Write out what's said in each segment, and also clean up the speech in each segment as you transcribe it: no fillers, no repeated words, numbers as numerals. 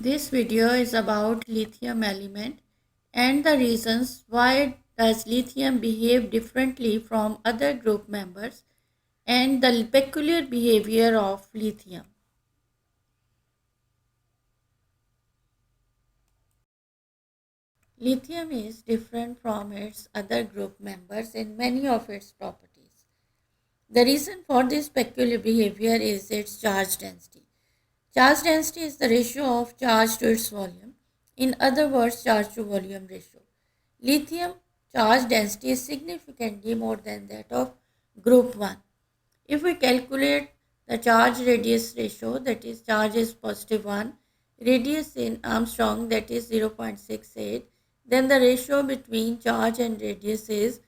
This video is about lithium element and the reasons why does lithium behave differently from other group members and the peculiar behavior of lithium. Lithium is different from its other group members in many of its properties. The reason for this peculiar behavior is its charge density. Charge density is the ratio of charge to its volume. In other words, charge to volume ratio. Lithium charge density is significantly more than that of group 1. If we calculate the charge radius ratio, that is charge is positive 1, radius in Armstrong, that is 0.68, then the ratio between charge and radius is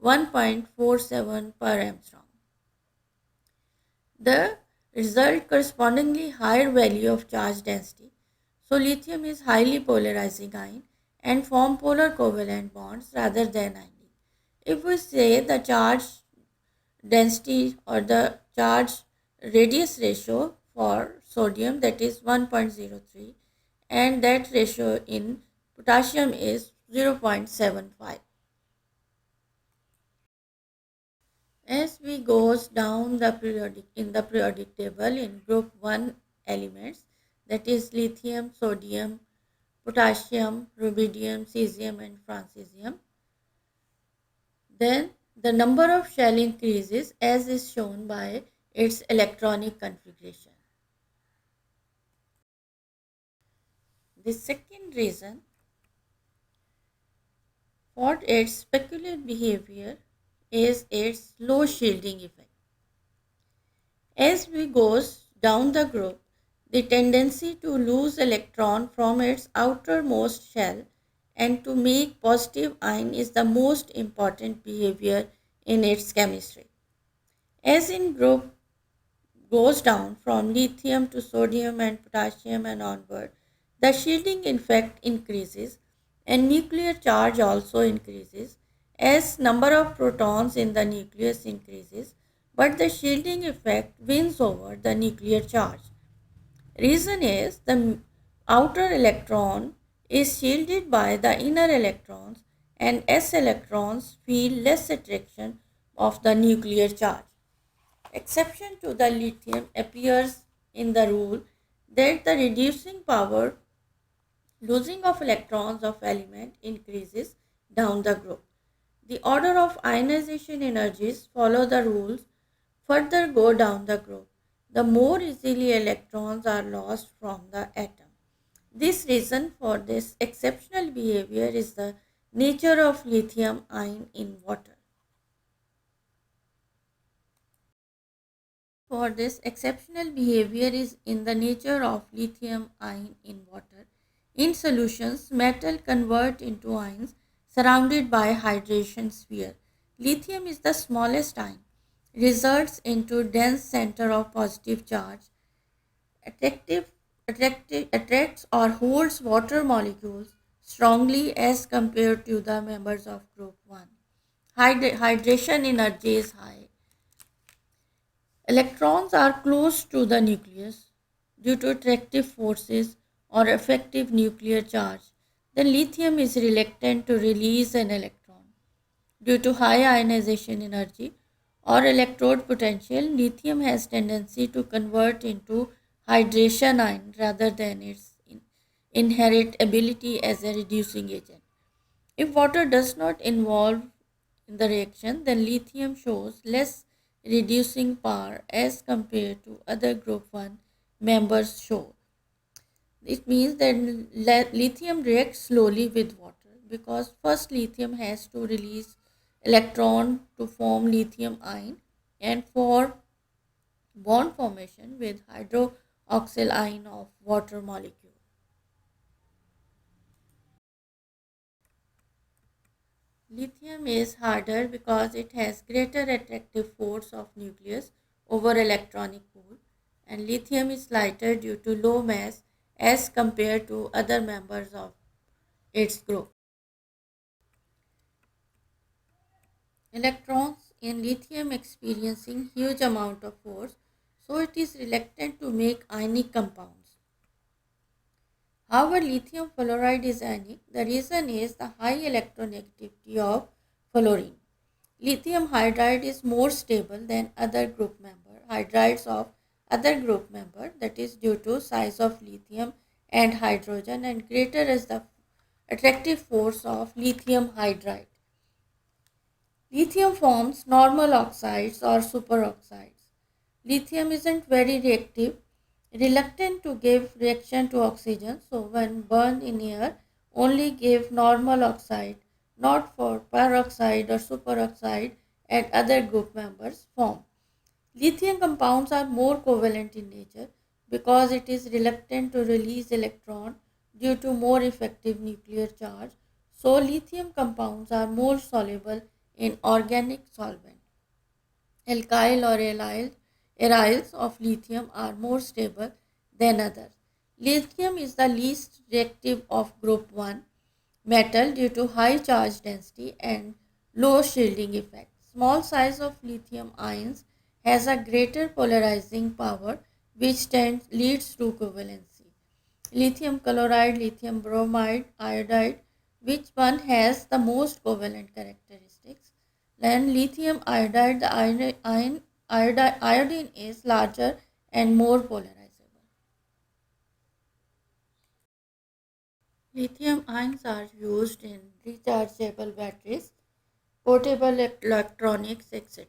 1.47 per Armstrong. The result correspondingly higher value of charge density. So lithium is highly polarizing ion and form polar covalent bonds rather than ionic. If we say the charge density or the charge radius ratio for sodium, that is 1.03, and that ratio in potassium is 0.75. As we goes down the periodic table in group 1 elements, that is lithium, sodium, potassium, rubidium, cesium and francesium, then the number of shell increases as is shown by its electronic configuration. The second reason for its peculiar behavior is its low shielding effect. As we goes down the group, the tendency to lose electron from its outermost shell and to make positive ion is the most important behavior in its chemistry. As in group goes down from lithium to sodium and potassium and onward, the shielding effect increases and nuclear charge also increases as number of protons in the nucleus increases, but the shielding effect wins over the nuclear charge. Reason is the outer electron is shielded by the inner electrons and s electrons feel less attraction of the nuclear charge. Exception to the lithium appears in the rule that the reducing power losing of electrons of element increases down the group. The order of ionization energies follow the rules further go down the group. The more easily electrons are lost from the atom. This reason for this exceptional behavior is the nature of lithium ion in water. For this exceptional behavior is in the nature of lithium ion in water. In solutions, metal convert into ions surrounded by hydration sphere. Lithium is the smallest ion, results into dense center of positive charge, attracts or holds water molecules strongly as compared to the members of group 1. Hydration energy is high. Electrons are close to the nucleus due to attractive forces or effective nuclear charge. Then lithium is reluctant to release an electron. Due to high ionization energy or electrode potential, lithium has tendency to convert into hydration ion rather than its inherent ability as a reducing agent. If water does not involve in the reaction, then lithium shows less reducing power as compared to other group 1 members show. It means that lithium reacts slowly with water because first lithium has to release electron to form lithium ion and for bond formation with hydroxyl ion of water molecule. Lithium is harder because it has greater attractive force of nucleus over electronic pool, and lithium is lighter due to low mass as compared to other members of its group. Electrons in lithium experiencing huge amount of force, so it is reluctant to make ionic compounds. However, lithium fluoride is unique. The reason is the high electronegativity of fluorine. Lithium hydride is more stable than other group member hydrides of other group member, that is due to size of lithium and hydrogen, and greater is the attractive force of lithium hydride. Lithium forms normal oxides or superoxides. Lithium isn't very reactive, reluctant to give reaction to oxygen, so when burned in air only give normal oxide, not for peroxide or superoxide and other group members form. Lithium compounds are more covalent in nature because it is reluctant to release electron due to more effective nuclear charge. So lithium compounds are more soluble in organic solvent. Alkyl or aryls of lithium are more stable than others. Lithium is the least reactive of group 1 metal due to high charge density and low shielding effect. Small size of lithium ions has a greater polarizing power which leads to covalency. Lithium chloride, lithium bromide, iodide, which one has the most covalent characteristics? Then lithium iodide, the iodine is larger and more polarizable. Lithium ions are used in rechargeable batteries, portable electronics, etc.